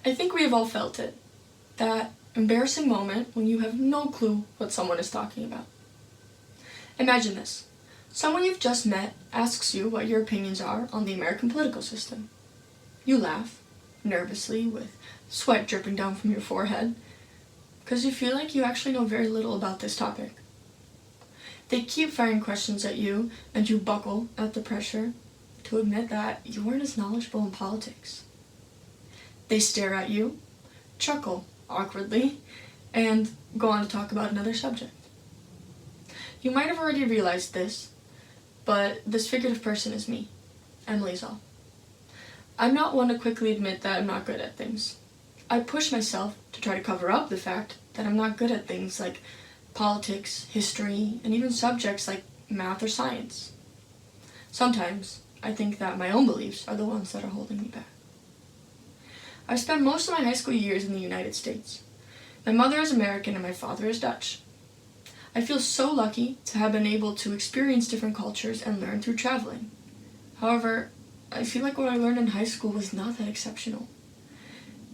I think we have all felt it. That embarrassing moment when you have no clue what someone is talking about. Imagine this. Someone you've just met asks you what your opinions are on the American political system. You laugh, nervously, with sweat dripping down from your forehead, because you feel like you actually know very little about this topic. They keep firing questions at you, and you buckle at the pressure to admit that you weren't as knowledgeable in politics. They stare at you, chuckle awkwardly, and go on to talk about another subject. You might have already realized this, but this figurative person is me, Emily Zaal. I'm not one to quickly admit that I'm not good at things. I push myself to try to cover up the fact that I'm not good at things like politics, history, and even subjects like math or science. Sometimes I think that my own beliefs are the ones that are holding me back. I've spent most of my high school years in the United States. My mother is American and my father is Dutch. I feel so lucky to have been able to experience different cultures and learn through traveling. However, I feel like what I learned in high school was not that exceptional.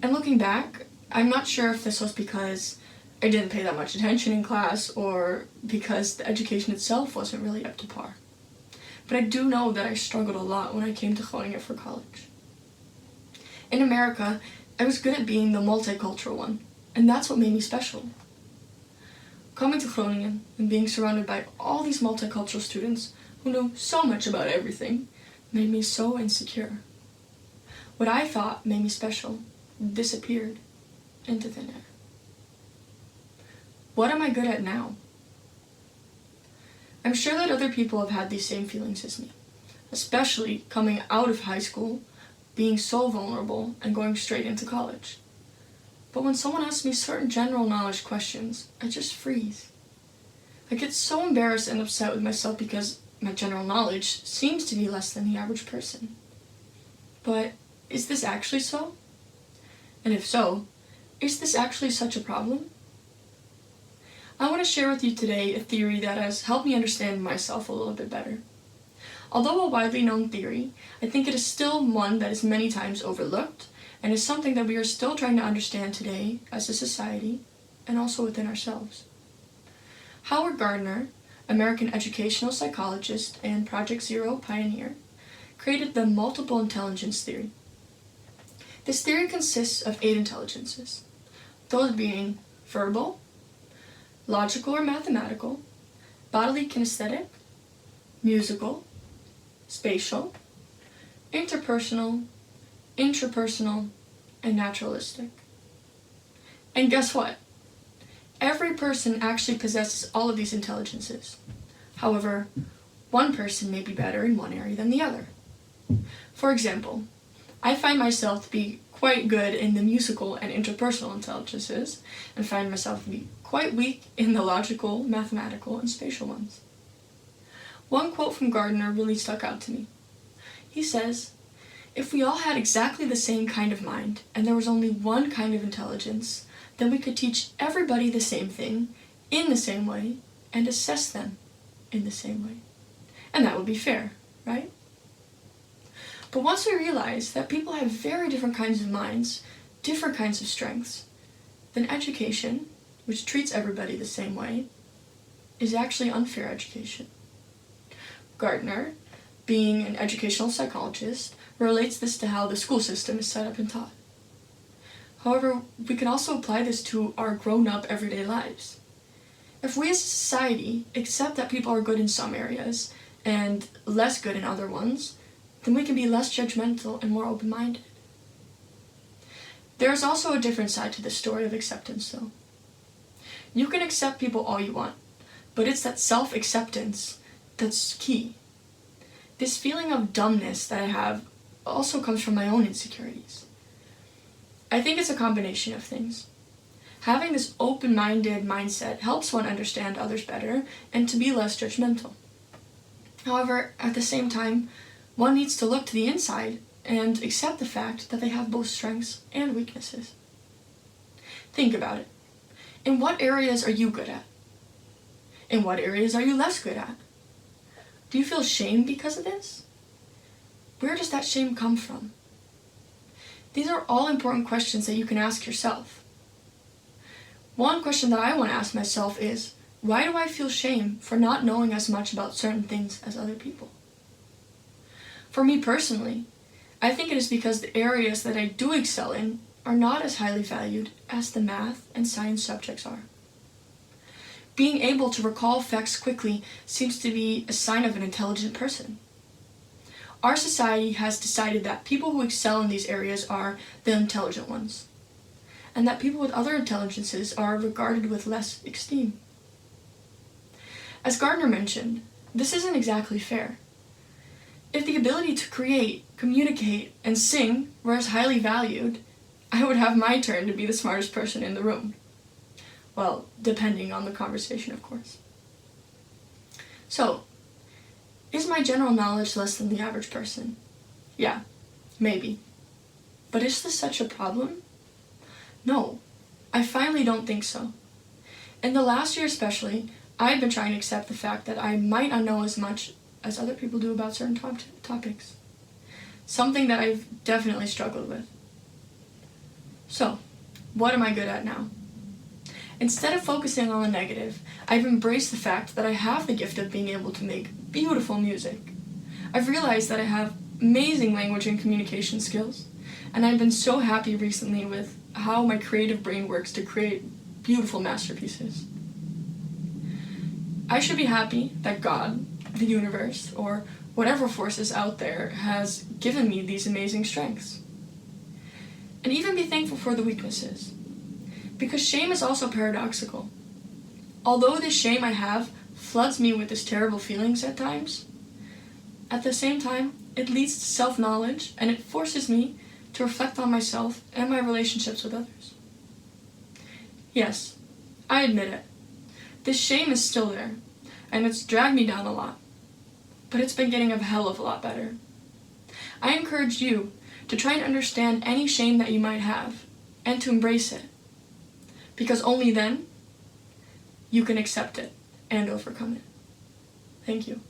And looking back, I'm not sure if this was because I didn't pay that much attention in class or because the education itself wasn't really up to par. But I do know that I struggled a lot when I came to Groningen for college. In America, I was good at being the multicultural one, and that's what made me special. Coming to Groningen and being surrounded by all these multicultural students who knew so much about everything made me so insecure. What I thought made me special disappeared into thin air. What am I good at now? I'm sure that other people have had these same feelings as me, especially coming out of high school, being so vulnerable, and going straight into college. But when someone asks me certain general knowledge questions, I just freeze. I get so embarrassed and upset with myself because my general knowledge seems to be less than the average person. But is this actually so? And if so, is this actually such a problem? I want to share with you today a theory that has helped me understand myself a little bit better. Although a widely known theory, I think it is still one that is many times overlooked and is something that we are still trying to understand today as a society and also within ourselves. Howard Gardner, American educational psychologist and Project Zero pioneer, created the multiple intelligence theory. This theory consists of 8 intelligences, those being verbal, logical or mathematical, bodily kinesthetic, musical, spatial, interpersonal, intrapersonal, and naturalistic. And guess what? Every person actually possesses all of these intelligences. However, one person may be better in one area than the other. For example, I find myself to be quite good in the musical and interpersonal intelligences, and find myself to be quite weak in the logical, mathematical, and spatial ones. One quote from Gardner really stuck out to me. He says, "If we all had exactly the same kind of mind, and there was only one kind of intelligence, then we could teach everybody the same thing, in the same way, and assess them in the same way. And that would be fair, right?" But once we realize that people have very different kinds of minds, different kinds of strengths, then education, which treats everybody the same way, is actually unfair education. Gardner, being an educational psychologist, relates this to how the school system is set up and taught. However, we can also apply this to our grown-up everyday lives. If we as a society accept that people are good in some areas and less good in other ones, then we can be less judgmental and more open-minded. There is also a different side to this story of acceptance, though. You can accept people all you want, but it's that self-acceptance that's key. This feeling of dumbness that I have also comes from my own insecurities. I think it's a combination of things. Having this open-minded mindset helps one understand others better and to be less judgmental. However, at the same time, one needs to look to the inside and accept the fact that they have both strengths and weaknesses. Think about it. In what areas are you good at? In what areas are you less good at? Do you feel shame because of this? Where does that shame come from? These are all important questions that you can ask yourself. One question that I want to ask myself is, why do I feel shame for not knowing as much about certain things as other people? For me personally, I think it is because the areas that I do excel in are not as highly valued as the math and science subjects are. Being able to recall facts quickly seems to be a sign of an intelligent person. Our society has decided that people who excel in these areas are the intelligent ones, and that people with other intelligences are regarded with less esteem. As Gardner mentioned, this isn't exactly fair. If the ability to create, communicate, and sing were as highly valued, I would have my turn to be the smartest person in the room. Well, depending on the conversation, of course. So, is my general knowledge less than the average person? Yeah, maybe. But is this such a problem? No, I finally don't think so. In the last year especially, I've been trying to accept the fact that I might not know as much as other people do about certain topics. Something that I've definitely struggled with. So, what am I good at now? Instead of focusing on the negative, I've embraced the fact that I have the gift of being able to make beautiful music. I've realized that I have amazing language and communication skills, and I've been so happy recently with how my creative brain works to create beautiful masterpieces. I should be happy that God, the universe, or whatever force is out there has given me these amazing strengths. And even be thankful for the weaknesses. Because shame is also paradoxical. Although this shame I have floods me with these terrible feelings at times, at the same time, it leads to self-knowledge and it forces me to reflect on myself and my relationships with others. Yes, I admit it. This shame is still there, and it's dragged me down a lot. But it's been getting a hell of a lot better. I encourage you to try and understand any shame that you might have, and to embrace it. Because only then, you can accept it and overcome it. Thank you.